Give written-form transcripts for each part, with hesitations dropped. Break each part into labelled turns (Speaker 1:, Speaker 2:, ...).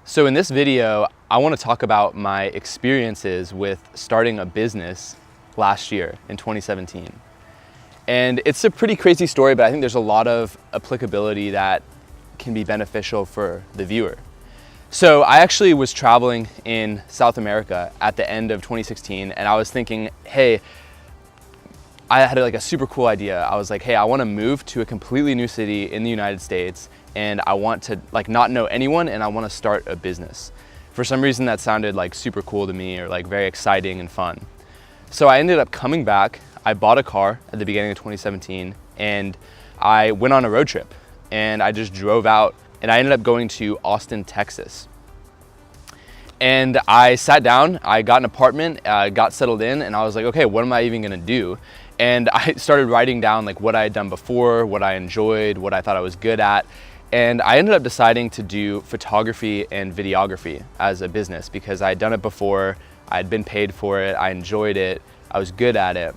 Speaker 1: So in this video, I want to talk about my experiences with starting a business last year in 2017. And it's a pretty crazy story, but I think there's a lot of applicability that can be beneficial for the viewer. So I actually was traveling in South America at the end of 2016, and I was thinking, hey, I had like a super cool idea. I was like, hey, I want to move to a completely new city in the United States, and I want to like not know anyone, and I want to start a business. For some reason that sounded like super cool to me, or like very exciting and fun. So I ended up coming back. I bought a car at the beginning of 2017, and I went on a road trip, and I just drove out, and I ended up going to Austin, Texas. And I sat down, I got an apartment, got settled in, and I was like, okay, what am I even gonna do? And I started writing down like what I had done before, what I enjoyed, what I thought I was good at. And I ended up deciding to do photography and videography as a business because I had done it before, I had been paid for it, I enjoyed it, I was good at it.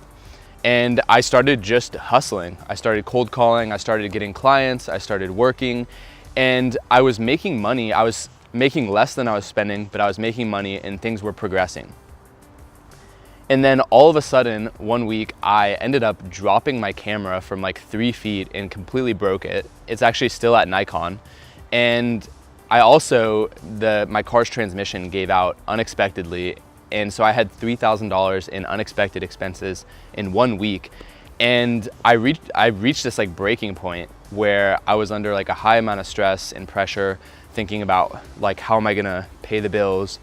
Speaker 1: And I started just hustling. I started cold calling, I started getting clients, I started working, and I was making money. I was making less than I was spending, but I was making money and things were progressing. And then all of a sudden, one week, I ended up dropping my camera from like 3 feet and completely broke it. It's actually still at Nikon. And I also, my car's transmission gave out unexpectedly. And so I had $3,000 in unexpected expenses in 1 week. And I reached this like breaking point where I was under like a high amount of stress and pressure, thinking about like, how am I gonna pay the bills,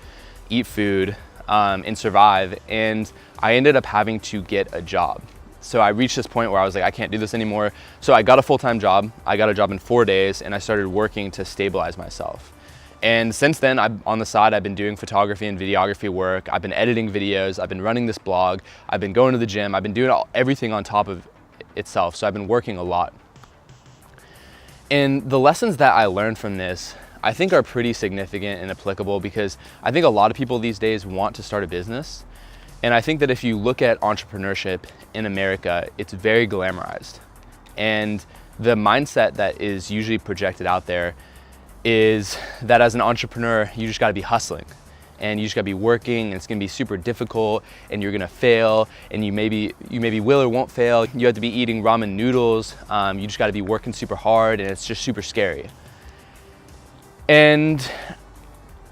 Speaker 1: eat food, and survive. And I ended up having to get a job. So I reached this point where I was like, I can't do this anymore. So I got a full-time job. I got a job in 4 days, and I started working to stabilize myself. And since then, on the side, I've been doing photography and videography work. I've been editing videos. I've been running this blog. I've been going to the gym. I've been doing everything on top of itself. So I've been working a lot. And the lessons that I learned from this, I think are pretty significant and applicable because I think a lot of people these days want to start a business. And I think that if you look at entrepreneurship in America, it's very glamorized. And the mindset that is usually projected out there is that as an entrepreneur, you just gotta be hustling. And you just gotta be working, and it's gonna be super difficult, and you're gonna fail, and you maybe will or won't fail. You have to be eating ramen noodles, you just gotta be working super hard, and it's just super scary. And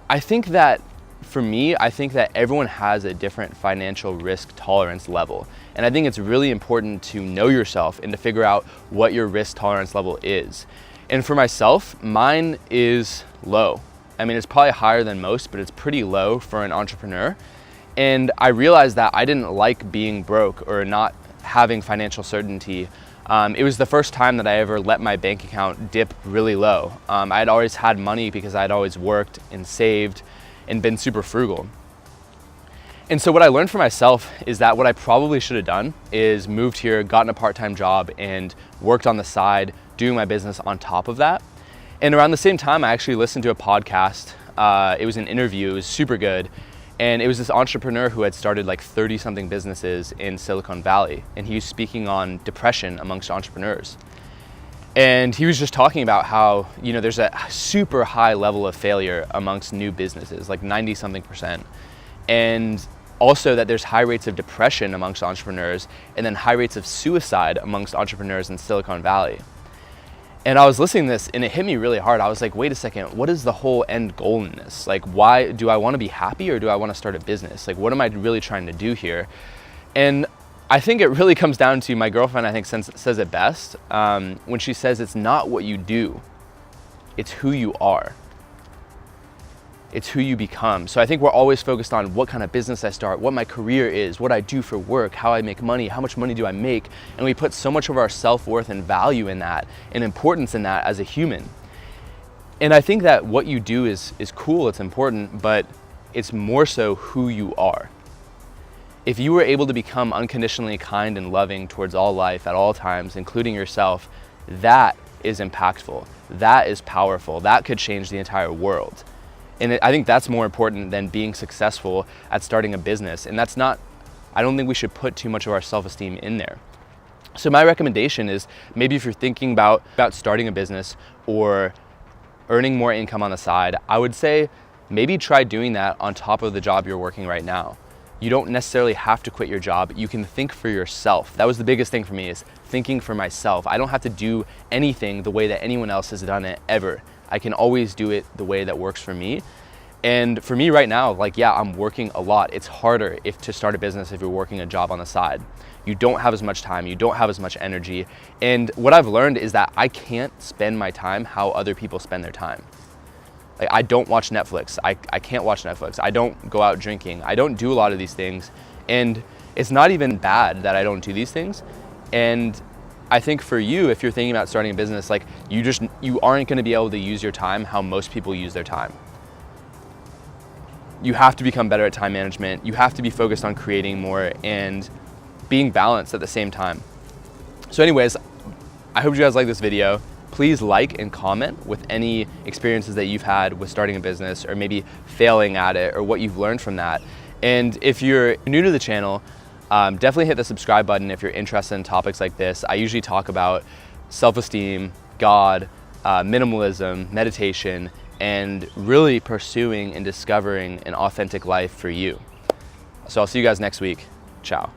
Speaker 1: I think that for me, I think that everyone has a different financial risk tolerance level. And I think it's really important to know yourself and to figure out what your risk tolerance level is. And for myself, mine is low. I mean, it's probably higher than most, but it's pretty low for an entrepreneur. And I realized that I didn't like being broke or not having financial certainty. It was the first time that I ever let my bank account dip really low. I had always had money because I'd always worked and saved and been super frugal. And so what I learned for myself is that what I probably should have done is moved here, gotten a part-time job, and worked on the side, doing my business on top of that. And around the same time, I actually listened to a podcast. It was an interview, it was super good. And it was this entrepreneur who had started like 30-something businesses in Silicon Valley. And he was speaking on depression amongst entrepreneurs. And he was just talking about how, you know, there's a super high level of failure amongst new businesses, like 90-something%. And also that there's high rates of depression amongst entrepreneurs, and then high rates of suicide amongst entrepreneurs in Silicon Valley. And I was listening to this, and it hit me really hard. I was like, wait a second, what is the whole end goal in this? Like, why do I want to be happy, or do I want to start a business? Like, what am I really trying to do here? And I think it really comes down to, my girlfriend, I think, says it best, when she says it's not what you do, it's who you are. It's who you become. So I think we're always focused on what kind of business I start, what my career is, what I do for work, how I make money, how much money do I make, and we put so much of our self-worth and value in that and importance in that as a human. And I think that what you do is cool, it's important, but it's more so who you are. If you were able to become unconditionally kind and loving towards all life at all times, including yourself, that is impactful, that is powerful, that could change the entire world. And I think that's more important than being successful at starting a business. And that's not, I don't think we should put too much of our self-esteem in there. So my recommendation is, maybe if you're thinking about starting a business or earning more income on the side, I would say maybe try doing that on top of the job you're working right now. You don't necessarily have to quit your job. You can think for yourself. That was the biggest thing for me, is thinking for myself. I don't have to do anything the way that anyone else has done it ever. I can always do it the way that works for me. And for me right now, like, yeah, I'm working a lot. It's harder to start a business if you're working a job on the side. You don't have as much time, you don't have as much energy. And what I've learned is that I can't spend my time how other people spend their time. Like, I don't watch Netflix. I can't watch Netflix. I don't go out drinking. I don't do a lot of these things. And it's not even bad that I don't do these things. And I think for you, if you're thinking about starting a business, like, you aren't gonna be able to use your time how most people use their time. You have to become better at time management. You have to be focused on creating more and being balanced at the same time. So anyways, I hope you guys like this video. Please like and comment with any experiences that you've had with starting a business, or maybe failing at it, or what you've learned from that. And if you're new to the channel, definitely hit the subscribe button if you're interested in topics like this. I usually talk about self-esteem, God, minimalism, meditation, and really pursuing and discovering an authentic life for you. So I'll see you guys next week. Ciao.